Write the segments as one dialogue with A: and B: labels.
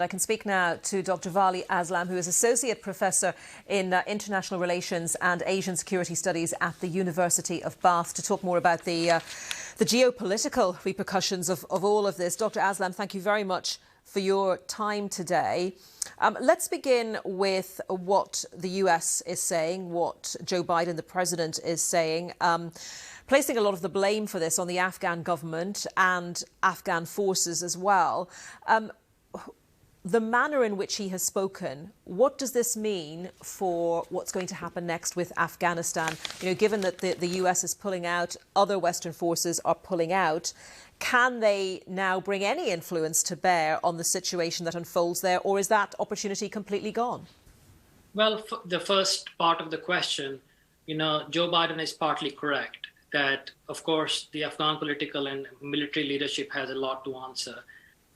A: I can speak now to Dr. Wali Aslam, who is Associate Professor in International Relations and Asian Security Studies at the University of Bath, to talk more about the geopolitical repercussions of all of this. Dr. Aslam, thank you very much for your time today. Let's begin with what the US is saying, what Joe Biden, the president, is saying, placing a lot of the blame for this on the Afghan government and Afghan forces as well. The manner in which he has spoken, what does this mean for what's going to happen next with Afghanistan? You know, given that the US is pulling out, other Western forces are pulling out, can they now bring any influence to bear on the situation that unfolds there, or is that opportunity completely gone?
B: Well, the first part of the question, Joe Biden is partly correct that, of course, the Afghan political and military leadership has a lot to answer.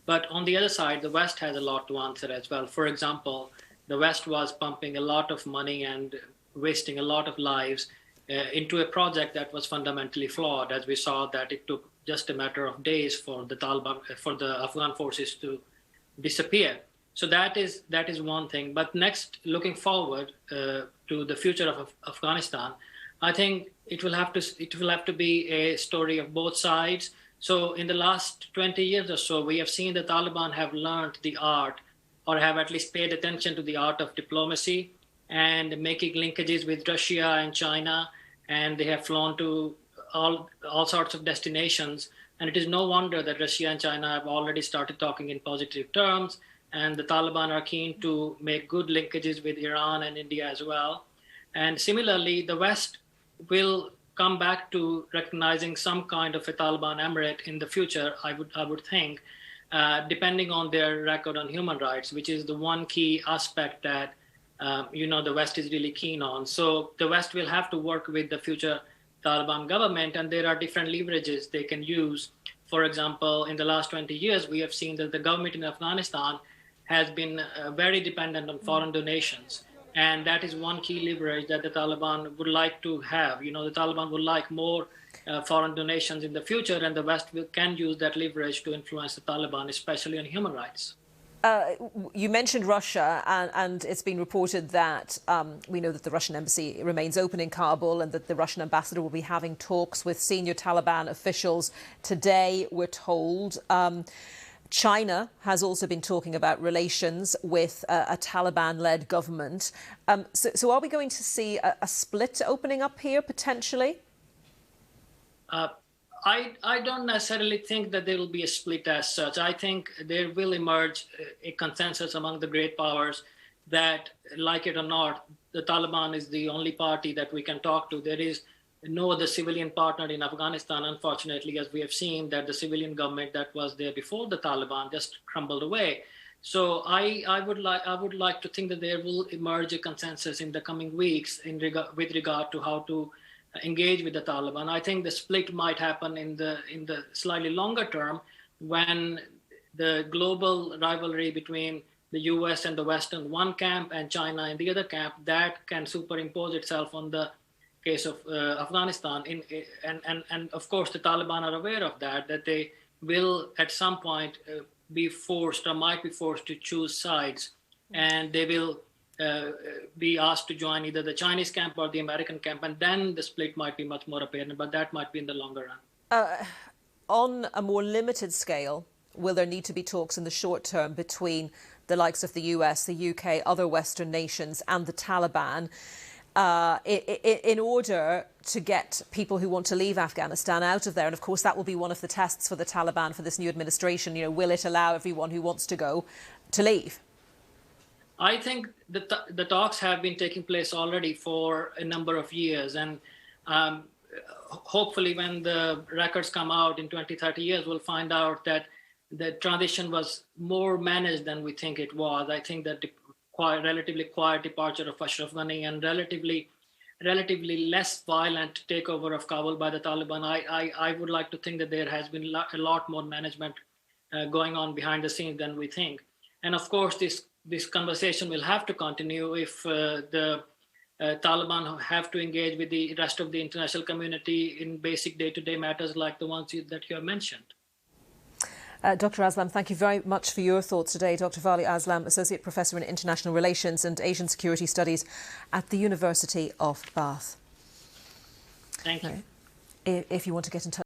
B: But on the other side, the West has a lot to answer as well. For example, the West was pumping a lot of money and wasting a lot of lives into a project that was fundamentally flawed, as we saw that it took just a matter of days for the Afghan forces to disappear. So that is one thing. But next, looking forward to the future of Afghanistan, I think it will have to be a story of both sides. So in the last 20 years or so, we have seen the Taliban have learned the art, or have at least paid attention to the art of diplomacy and making linkages with Russia and China. And they have flown to all sorts of destinations. And it is no wonder that Russia and China have already started talking in positive terms. And the Taliban are keen to make good linkages with Iran and India as well. And similarly, the West will come back to recognizing some kind of a Taliban emirate in the future, I would think, depending on their record on human rights, which is the one key aspect that, the West is really keen on. So the West will have to work with the future Taliban government, and there are different leverages they can use. For example, in the last 20 years, we have seen that the government in Afghanistan has been very dependent on foreign donations. And that is one key leverage that the Taliban would like to have. The Taliban would like more foreign donations in the future, and the West can use that leverage to influence the Taliban, especially on human rights.
A: You mentioned Russia, and it's been reported that we know that the Russian embassy remains open in Kabul, and that the Russian ambassador will be having talks with senior Taliban officials today, we're told. China has also been talking about relations with a Taliban-led government. So are we going to see a split opening up here, potentially?
B: I don't necessarily think that there will be a split as such. I think there will emerge a consensus among the great powers that, like it or not, the Taliban is the only party that we can talk to. There is no other civilian partner in Afghanistan, unfortunately, as we have seen that the civilian government that was there before the Taliban just crumbled away. So I would like to think that there will emerge a consensus in the coming weeks with regard to how to engage with the Taliban. I think the split might happen in the slightly longer term, when the global rivalry between the US and the West in one camp and China in the other camp, that can superimpose itself on the case of Afghanistan. And of course, the Taliban are aware of that they will at some point be forced, or might be forced, to choose sides. And they will be asked to join either the Chinese camp or the American camp. And then the split might be much more apparent, but that might be in the longer run.
A: On a more limited scale, will there need to be talks in the short term between the likes of the US, the UK, other Western nations and the Taliban, in order to get people who want to leave Afghanistan out of there? And of course, that will be one of the tests for the Taliban, for this new administration. Will it allow everyone who wants to go to leave?
B: I think the talks have been taking place already for a number of years. And hopefully when the records come out in 20, 30 years, we'll find out that the transition was more managed than we think it was. I think that relatively quiet departure of Ashraf Ghani and relatively less violent takeover of Kabul by the Taliban, I would like to think that there has been a lot more management going on behind the scenes than we think. And of course, this conversation will have to continue if the Taliban have to engage with the rest of the international community in basic day-to-day matters like the ones that you have mentioned.
A: Dr. Aslam, thank you very much for your thoughts today. Dr. Wali Aslam, Associate Professor in International Relations and Asian Security Studies at the University of Bath.
B: Thank you.
A: If you want to get in touch